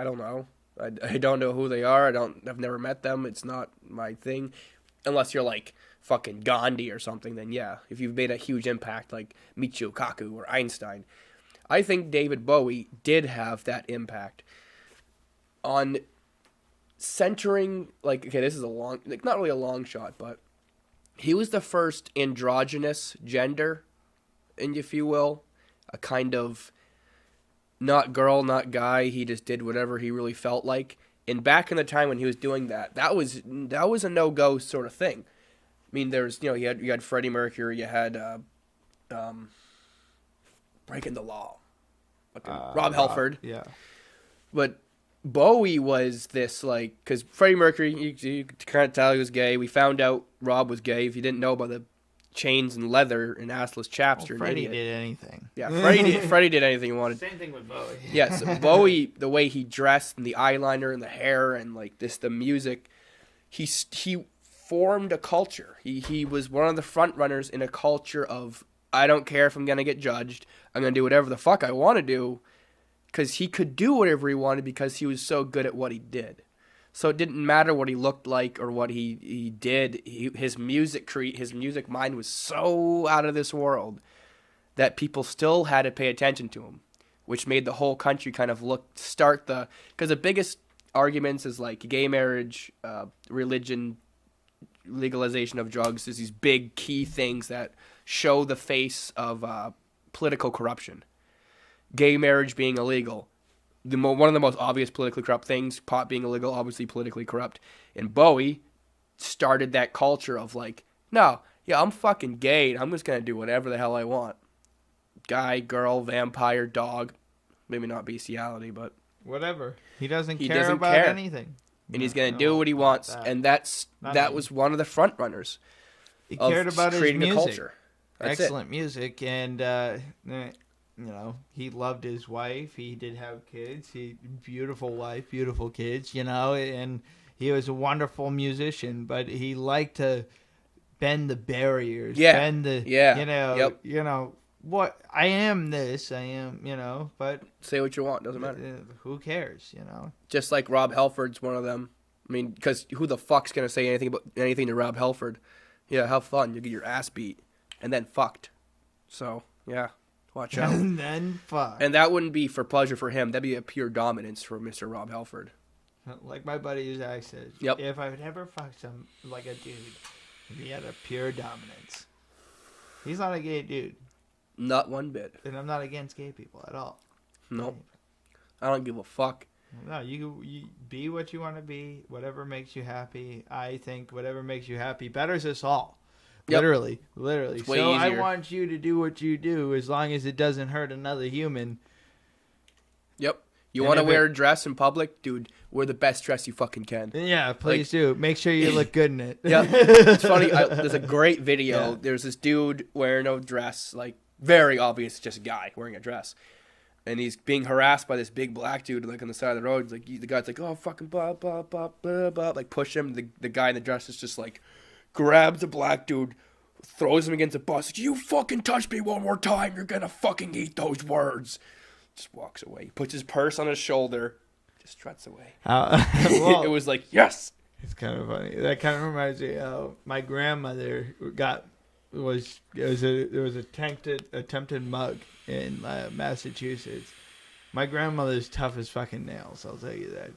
don't know. I don't know who they are. I've never met them. It's not my thing. Unless you're like fucking Gandhi or something, then yeah. If you've made a huge impact like Michio Kaku or Einstein. I think David Bowie did have that impact on centering, like, okay, this is not really a long shot, but he was the first androgynous gender, if you will, a kind of not girl, not guy. He just did whatever he really felt like. And back in the time when he was doing that, that was a no-go sort of thing. I mean, there's, you had Freddie Mercury, you had Breaking the Law, Rob Halford. Yeah. But Bowie was this, like, because Freddie Mercury, you kind of tell he was gay. We found out Rob was gay. If you didn't know about the chains and leather and assless chaps, you're an Freddie idiot. did anything. Yeah, Freddie did anything he wanted. Same thing with Bowie. Yeah, so Bowie, the way he dressed and the eyeliner and the hair and like the music, he formed a culture. He was one of the front runners in a culture of, I don't care if I'm gonna get judged. I'm gonna do whatever the fuck I want to do, because he could do whatever he wanted because he was so good at what he did. So it didn't matter what he looked like or what he did. His music mind was so out of this world that people still had to pay attention to him, which made the whole country kind of because the biggest arguments is like gay marriage, religion, legalization of drugs is these big key things that show the face of political corruption. Gay marriage being illegal, one of the most obvious politically corrupt things, pot being illegal, obviously politically corrupt. And Bowie started that culture of like, no, yeah, I'm fucking gay. And I'm just gonna do whatever the hell I want. Guy, girl, vampire, dog, maybe not bestiality, but whatever. He doesn't He care doesn't about care. anything. and he's gonna do what he wants. And that was one of the front runners. He Of cared about his creating music. a culture. That's Excellent music, and you know, he loved his wife. He did have kids. Beautiful wife, beautiful kids. You know, and he was a wonderful musician. But he liked to bend the barriers. Yeah. Bend the. Yeah. You know. Yep. You know what? I am this. I am. You know. But Say what you want, doesn't matter. who cares? You know. Just like Rob Halford's one of them. I mean, because who the fuck's gonna say anything to Rob Halford? Yeah, have fun. You get your ass beat and then fucked. So yeah, watch out. And then fuck. And that wouldn't be for pleasure for him. That'd be a pure dominance for Mr. Rob Halford. Like my buddy Zach says, Yep. if I would ever fuck some like a dude, he had a pure dominance. He's not a gay dude, Not one bit. and I'm not against gay people at all. Nope. I don't give a fuck. No, you be what you want to be. Whatever makes you happy. I think whatever makes you happy betters us all. Yep. Literally. It's way So I easier. want you to do what you do as long as it doesn't hurt another human. Yep. You And want to if wear a dress in public? Dude, wear the best dress you fucking can. Yeah, please do. Make sure you look good in it. Yeah. It's funny. There's a great video. Yeah. There's this dude wearing a dress, like very obvious, just a guy wearing a dress. And he's being harassed by this big black dude, like on the side of the road. Like the guy's like, "Oh, fucking blah blah blah blah blah," like push him. The guy in the dress is just like, grabs the black dude, throws him against the bus. Like, "You fucking touch me one more time, you're gonna fucking eat those words." Just walks away. Puts his purse on his shoulder, just struts away. Well, It was like, yes. it's kind of funny. That kind of reminds me of my grandmother there was attempted mug in Massachusetts. My grandmother's tough as fucking nails. I'll tell you that.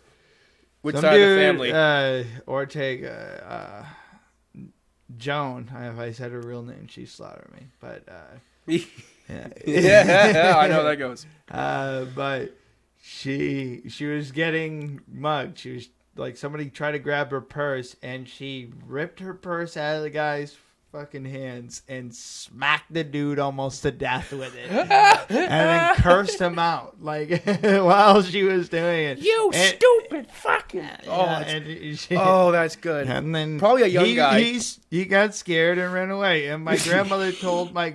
Which Some side of the dude, family? Ortega, Joan. If I said her real name, she'd slaughter me. But yeah, Yeah, I know how that goes. but she was getting mugged. She was like, somebody tried to grab her purse, and she ripped her purse out of the guy's fucking hands and smacked the dude almost to death with it, and then cursed him out like while she was doing it. You And- stupid fucking. Yeah, and she, Oh, that's good. and then Probably a young guy. He got scared and ran away. And my grandmother told my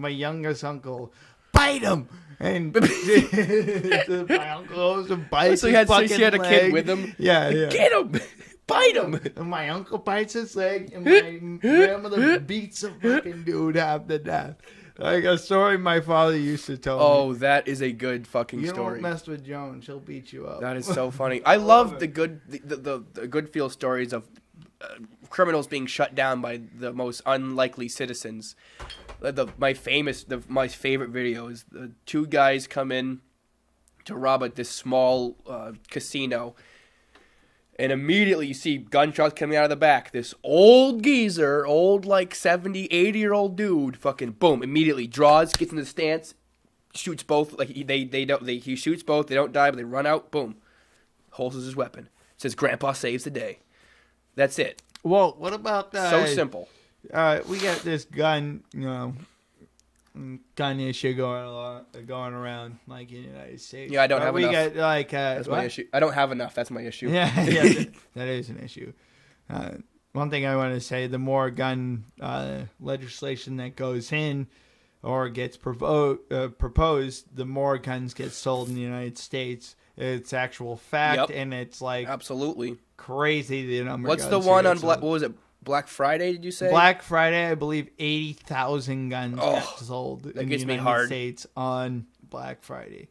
youngest uncle, bite him. And my uncle goes and bites. So she his had fucking a kid leg. with him. Yeah, yeah. Get him, bite him. And my uncle bites his leg, and my grandmother beats the fucking dude half to death. Like a story my father used to tell me. Oh, that is a good fucking You story. don't mess with Joan; she'll beat you up. That is so funny. I love the good feel stories of criminals being shut down by the most unlikely citizens. My favorite video is the two guys come in to rob this small casino, and immediately you see gunshots coming out of the back. This old geezer, like 70, 80-year-old dude, fucking boom, immediately draws, gets in the stance, shoots both. Like he shoots both. They don't die, but they run out. Boom, holds his weapon. Says, "Grandpa saves the day." That's it. Well, what about So simple. we got this gun issue going around like in the United States. Yeah, I don't But have we enough. got like That's my what? issue. I don't have enough. That's my issue. Yeah, yeah, that is an issue. One thing I want to say: the more gun legislation that goes in or gets proposed, the more guns get sold in the United States. It's actual fact, Yep. and it's like Absolutely. crazy the number. What's of the guns one that on get Black? sold. What was it? Black Friday? Did you say? Black Friday, I believe 80,000 guns Oh, got sold in the gets me United hard. States on Black Friday.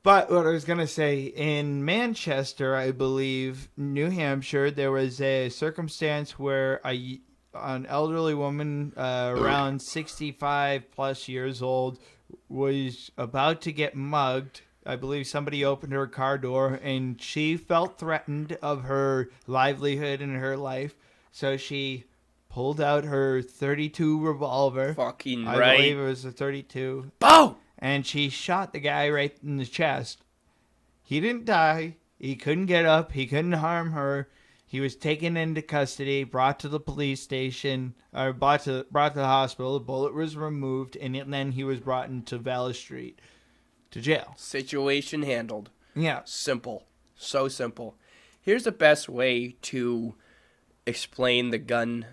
But what I was going to say, in Manchester, I believe, New Hampshire, there was a circumstance where an elderly woman around 65 plus years old was about to get mugged. I believe somebody opened her car door, and she felt threatened of her livelihood and her life. So she pulled out her .32 revolver. Fucking I right. believe it was a .32. Boom! and she shot the guy right in the chest. He didn't die. He couldn't get up. He couldn't harm her. He was taken into custody, brought to the police station, or brought to the hospital. The bullet was removed, and then he was brought into Valley Street to jail. Situation handled. Yeah. Simple. So simple. Here's the best way to explain the gun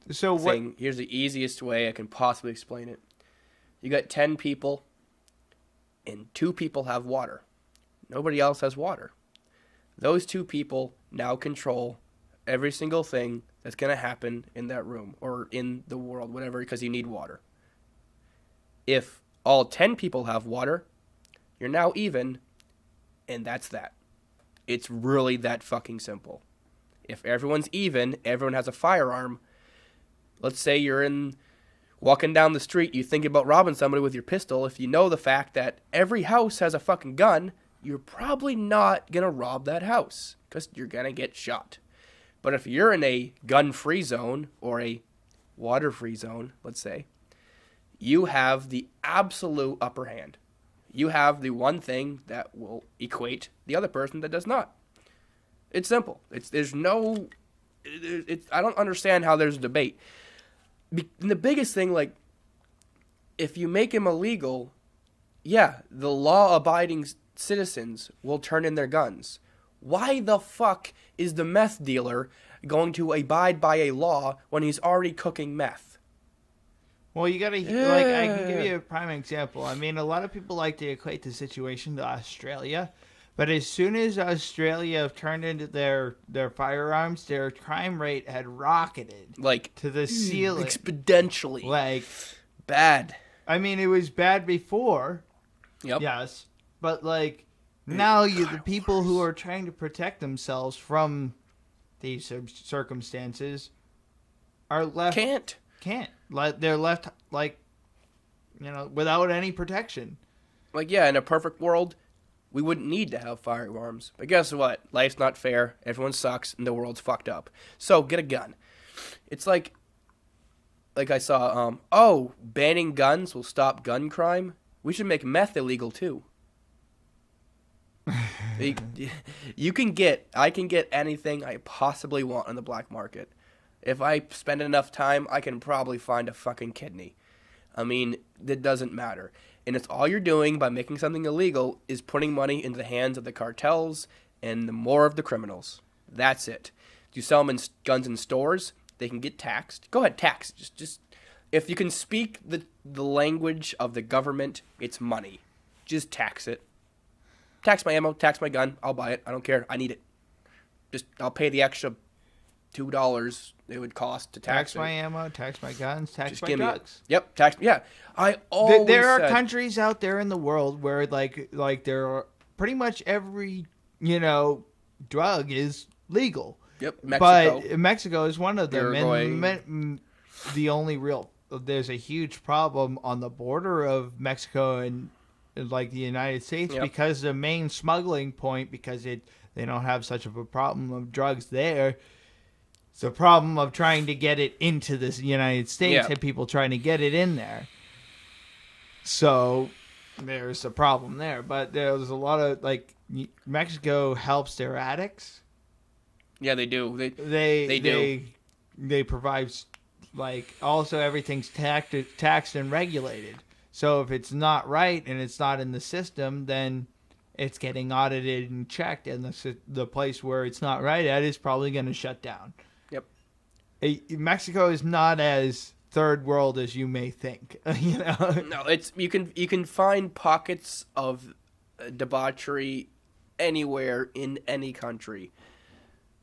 thing. Here's the easiest way I can possibly explain it. You got 10 people, and 2 people have water. Nobody else has water. Those 2 people now control every single thing that's going to happen in that room or in the world, whatever, because you need water. If all 10 people have water, you're now even, and that's that. It's really that fucking simple. If everyone's even, everyone has a firearm. Let's say you're walking down the street, you think about robbing somebody with your pistol. If you know the fact that every house has a fucking gun, you're probably not going to rob that house because you're going to get shot. But if you're in a gun-free zone or a water-free zone, let's say, you have the absolute upper hand. You have the one thing that will equate the other person that does not. It's simple. I don't understand how there's a debate. The biggest thing, like, if you make him illegal, yeah, the law-abiding citizens will turn in their guns. Why the fuck is the meth dealer going to abide by a law when he's already cooking meth? Well, you gotta, like, I can give you a prime example. I mean, a lot of people like to equate the situation to Australia, but as soon as Australia turned into their firearms, their crime rate had rocketed, like, to the ceiling. Exponentially. Like, bad. I mean, it was bad before. Yep. Yes. But, like, now the people who are trying to protect themselves from these circumstances are left... Can't. They're left, like, without any protection. Like, yeah, in a perfect world, we wouldn't need to have firearms. But guess what? Life's not fair. Everyone sucks, and the world's fucked up. So, get a gun. It's like I saw, banning guns will stop gun crime. We should make meth illegal, too. I can get anything I possibly want on the black market. If I spend enough time, I can probably find a fucking kidney. I mean, it doesn't matter. And it's all you're doing by making something illegal is putting money into the hands of the cartels and the more of the criminals. That's it. You sell them guns in stores, they can get taxed. Go ahead, tax. Just if you can speak the language of the government, it's money. Just tax it. Tax my ammo, tax my gun. I'll buy it. I don't care. I need it. I'll pay the extra $2 it would cost to tax my ammo, tax my guns, tax just my drugs. Yep, tax. Yeah, I always there are countries out there in the world where like there are pretty much every drug is legal. Yep, Mexico. But Mexico is one of them. And the only there's a huge problem on the border of Mexico and like the United States because the main smuggling point because they don't have such of a problem of drugs there. It's a problem of trying to get it into the United States and people trying to get it in there. So there's a problem there. But there's a lot of, like, Mexico helps their addicts. Yeah, they do. They do. They provide, like, also everything's taxed and regulated. So if it's not right and it's not in the system, then it's getting audited and checked. And the place where it's not right at is probably going to shut down. Mexico is not as third world as you may think. No, it's you can find pockets of debauchery anywhere in any country,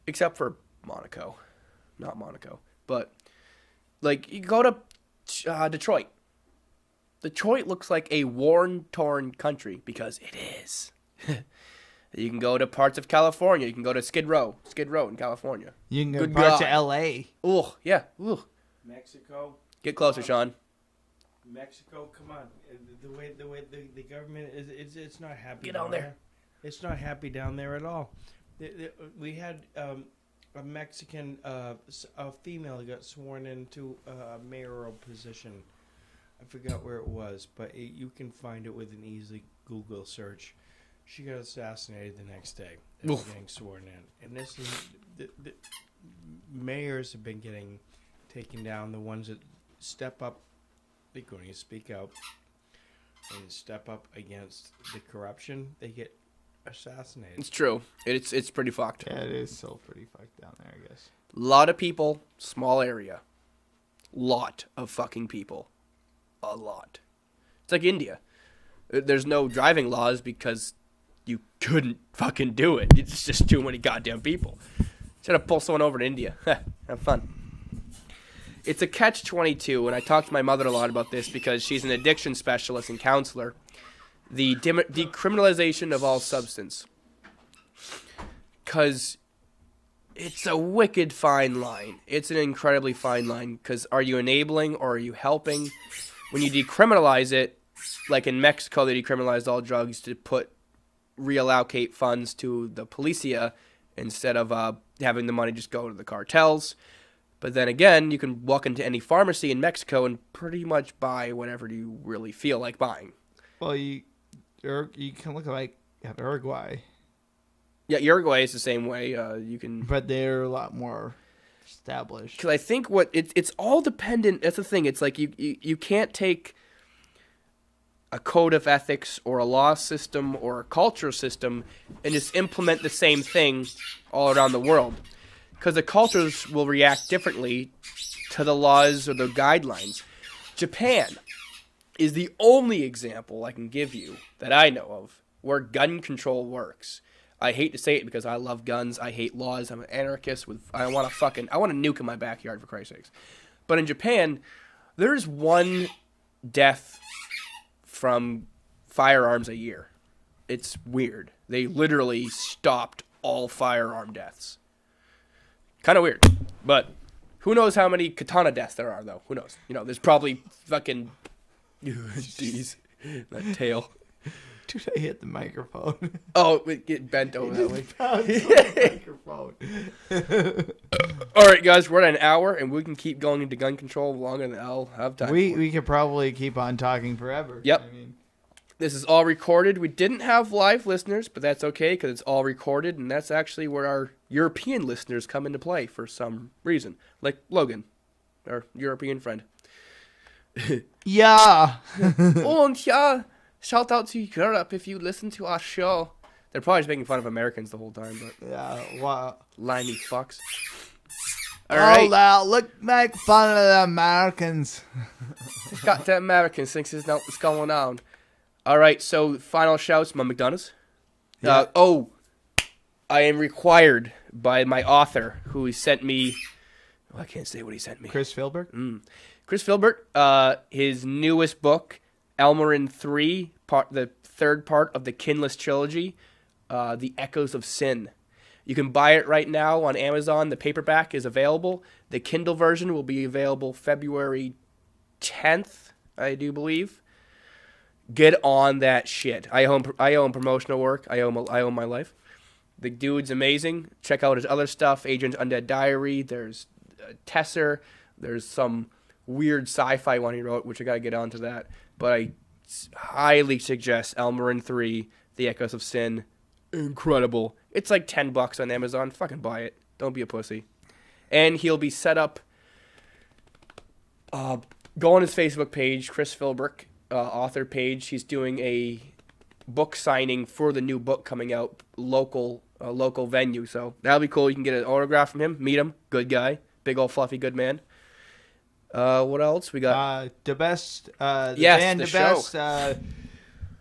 except for Monaco, not Monaco, but like you go to Detroit. Detroit looks like a war-torn country because it is. You can go to parts of California. You can go to Skid Row in California. You can go to parts of L.A. Oh, yeah. Ooh. Mexico. Get closer, Sean. Mexico, come on. The way the government is, it's not happy. Get down there. It's not happy down there at all. We had a Mexican, a female got sworn into a mayoral position I forgot where it was, but you can find it with an easy Google search. She got assassinated the next day after Oof. getting sworn in. And this is the mayors have been getting taken down. The ones that step up, they're going to speak out and step up against the corruption. They get assassinated. It's true. It's pretty fucked. Yeah, it is so pretty fucked down there, I guess. Lot of people, small area. Lot of fucking people. A lot. It's like India. There's no driving laws because you couldn't fucking do it. It's just too many goddamn people. Try to pull someone over to India. Have fun. It's a catch-22, and I talked to my mother a lot about this because she's an addiction specialist and counselor. The decriminalization of all substance. Because it's a wicked fine line. It's an incredibly fine line because are you enabling or are you helping? When you decriminalize it, like in Mexico, they decriminalized all drugs to reallocate funds to the policia instead of having the money just go to the cartels. But then again, you can walk into any pharmacy in Mexico and pretty much buy whatever you really feel like buying. Well, you can look like at Uruguay, Yeah, Uruguay is the same way. You can, but they're a lot more established. because I think it's all dependent. That's the thing. It's like you can't take a code of ethics or a law system or a culture system and just implement the same thing all around the world. Because the cultures will react differently to the laws or the guidelines. Japan is the only example I can give you that I know of where gun control works. I hate to say it because I love guns. I hate laws. I'm an anarchist. I want a nuke in my backyard, for Christ's sakes. But in Japan, there's one death from firearms a year. It's weird. They literally stopped all firearm deaths. Kind of weird. But who knows how many katana deaths there are, though? Who knows? There's probably fucking... Jeez. That tail. Dude, I hit the microphone. Oh, it get bent over that way. Microphone. All right, guys, we're at an hour, and we can keep going into gun control longer than I'll have time for. We could probably keep on talking forever. Yep. I mean, This is all recorded. We didn't have live listeners, but that's okay because it's all recorded, and that's actually where our European listeners come into play for some reason, like Logan, our European friend. yeah. Und ja, shout out to Europe if you listen to our show. They're probably just making fun of Americans the whole time, but Yeah. Wow. limey fucks. All right. Now look, make fun of the Americans. Got the Americans thinks it's what's going on. All right, so final shouts, my McDonald's. Yeah. I am required by my author, who he sent me. Oh, I can't say what he sent me. Chris Filbert. Chris Filbert. His newest book, Elmer 3, the third part of the Kinless trilogy, The Echoes of Sin. You can buy it right now on Amazon. The paperback is available. The Kindle version will be available February 10th, I do believe. Get on that shit. I own promotional work. I own my life. The dude's amazing. Check out his other stuff. Agent Undead Diary. There's Tesser. There's some weird sci-fi one he wrote, which I gotta get onto that. But I highly suggest Elmer 3, The Echoes of Sin. Incredible. It's like $10 on Amazon. Fucking buy it. Don't be a pussy. And he'll be set up. Go on his Facebook page, Chris Filbert, author page. He's doing a book signing for the new book coming out, local venue. So that'll be cool. You can get an autograph from him, meet him. Good guy, big old fluffy good man. What else we got? The best. The Yes, band, the the show. best.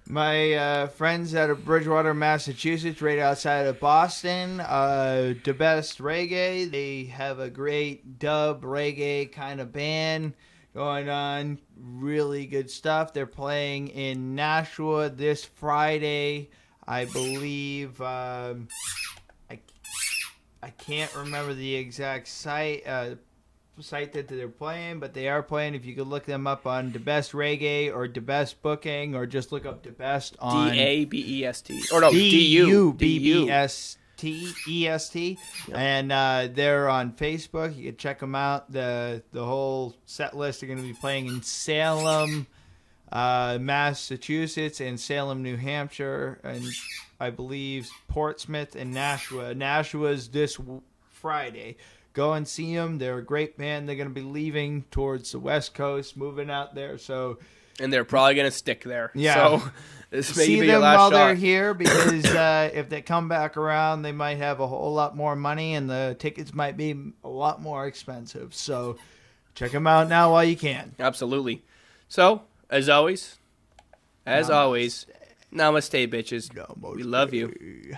My friends out of Bridgewater, Massachusetts, right outside of Boston. The best reggae. They have a great dub reggae kind of band going on. Really good stuff. They're playing in Nashua this Friday, I believe. I can't remember the exact site that they're playing, but they are playing. If you could look them up on the best reggae or the best booking, or just look up the best on DABEST or no DUBBST. EST, and they're on Facebook. You can check them out. The whole set list are going to be playing in Salem, Massachusetts, and Salem, New Hampshire, and I believe Portsmouth and Nashua. Nashua's this Friday. Go and see them. They're a great band. They're going to be leaving towards the West Coast, moving out there. So, and they're probably going to stick there. Yeah. So this may see be them your last while shot. they're here, because if they come back around, they might have a whole lot more money, and the tickets might be a lot more expensive. So check them out now while you can. Absolutely. So, as always, namaste, bitches. We love you. Namaste.